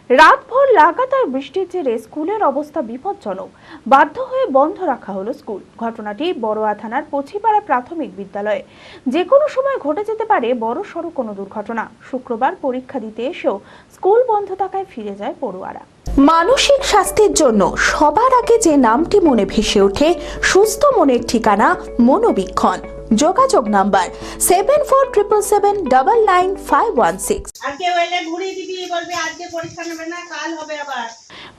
রাতভর লাগাতার বৃষ্টির জেরে স্কুলের অবস্থা বিপজ্জনক। বাধ্য হয়ে বন্ধ রাখা হলো স্কুল। ঘটনাটি বড়ুয়া থানার পছিপাড়া প্রাথমিক বিদ্যালয়ে। যে কোনো সময় ঘটে যেতে পারে বড়সড় কোনো দুর্ঘটনা। শুক্রবার পরীক্ষা দিতে এসেও স্কুল বন্ধ থাকায় ফিরে যায় পড়ুয়ারা। মানসিক স্বাস্থ্যের জন্য সবার আগে যে নামটি মনে ভেসে ওঠে, সুস্থ মনের ঠিকানা মনোবীক্ষণ। যোগাযোগ নাম্বার 7477799516।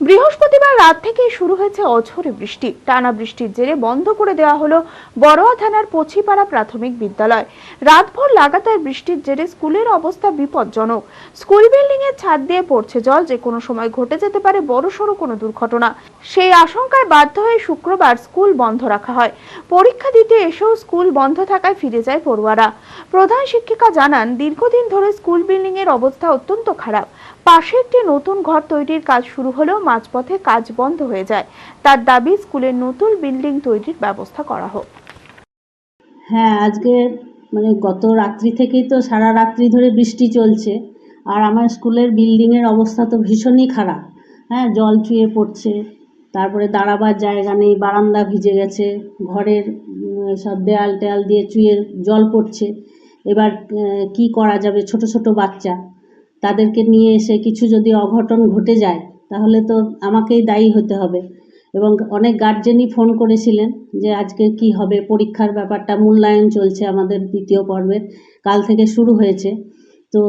বৃহস্পতিবার রাত থেকে শুরু হয়েছে অঝোরে বৃষ্টি। টানা বৃষ্টির জেরে বন্ধ করে দেওয়া হলো বড়ুয়া থানার পছিপাড়া প্রাথমিক বিদ্যালয়। রাতভর লাগাতার বৃষ্টির জেরে স্কুলের অবস্থা বিপজ্জনক। স্কুল বিল্ডিং এর ছাদ দিয়ে পড়ছে জল। যে কোনো সময় ঘটে যেতে পারে বড়সড় কোনো দুর্ঘটনা। সেই আশঙ্কায় বাধ্য হয়ে শুক্রবার স্কুল বন্ধ রাখা হয়। পরীক্ষা দিতে এসেও স্কুল বন্ধ থাকায় ফিরে যায় পড়ুয়ারা। প্রধান শিক্ষিকা জানান, দীর্ঘদিন ধরে স্কুল বিল্ডিং এর অবস্থা অত্যন্ত খারাপ। পাশে একটি নতুন ঘর তৈরির কাজ শুরু হলেও মাঝপথে কাজ বন্ধ হয়ে যায়। তার দাবি, স্কুলের নতুন বিল্ডিং তৈরির ব্যবস্থা করা হোক। হ্যাঁ, আজকে গত রাত্রি থেকেই তো সারা রাত্রি ধরে বৃষ্টি চলছে। আর আমার স্কুলের বিল্ডিংয়ের অবস্থা তো ভীষণই খারাপ। হ্যাঁ, জল চুয়ে পড়ছে, তারপরে দাঁড়াবার জায়গা নেই, বারান্দা ভিজে গেছে, ঘরের সব দেয়াল টেয়াল দিয়ে চুয়ে জল পড়ছে। এবার কি করা যাবে? ছোট ছোট বাচ্চা, তাদেরকে নিয়ে এসে কিছু যদি অঘটন ঘটে যায় তাহলে তো আমাকেই দায়ী হতে হবে। এবং অনেক গার্জেনই ফোন করেছিলেন যে আজকে কি হবে, পরীক্ষার ব্যাপারটা, মূল্যায়ন চলছে আমাদের দ্বিতীয় পর্বের, কাল থেকে শুরু হয়েছে। তো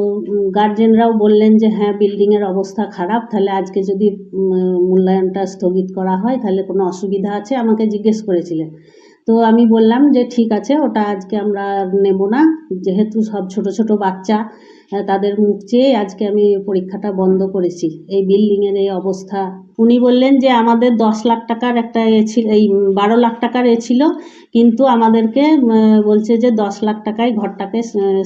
গার্জেনরাও বললেন যে হ্যাঁ, বিল্ডিংয়ের অবস্থা খারাপ, তাহলে আজকে যদি মূল্যায়নটা স্থগিত করা হয় তাহলে কোনো অসুবিধা আছে, আমাকে জিজ্ঞেস করেছিলেন। তো আমি বললাম যে ঠিক আছে, ওটা আজকে আমরা নেব না, যেহেতু সব ছোট ছোট বাচ্চা, তাদের মুখ চেয়ে আজকে আমি পরীক্ষাটা বন্ধ করেছি, এই বিল্ডিংয়ের এই অবস্থা। উনি বললেন যে আমাদের 10 লাখ টাকার একটা ছিল, এই 12 লাখ টাকার ছিল, কিন্তু আমাদেরকে বলছে যে 10 লাখ টাকায় ঘরটাকে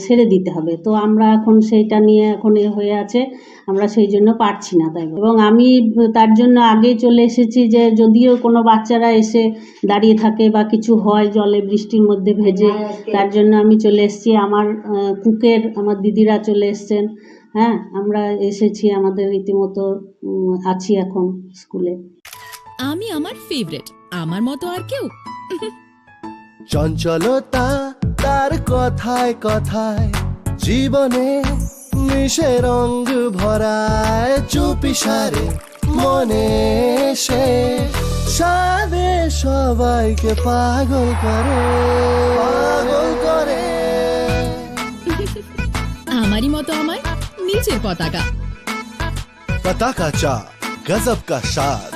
সেরে দিতে হবে। তো আমরা এখন সেইটা নিয়ে এখন হয়ে আছে, আমরা সেই জন্য পারছি না। তাই এবং আমি তার জন্য আগে চলে এসেছি যে যদিও কোনো বাচ্চারা এসে দাঁড়িয়ে থাকে বা কিছু হয় জলে বৃষ্টির মধ্যে ভেজে, তার জন্য আমি চলে এসেছি। আমার কুকের আমার দিদিরা চলে এসছেন। হ্যাঁ, আমরা এসেছি, আমাদের রীতিমতো আছি এখন স্কুলে। আমি আমার ফেভারিট, আমার মতো আর কেউ। চঞ্চলতা তার কথায় কথায় জীবনে মিশে রঙ ভরায়, চুপি সারে মনে সে সাদে সবাইকে পাগল করে, পাগল করে। আমারই মতো আমার নিজের পতাকা। पता का चा गजब का शाद।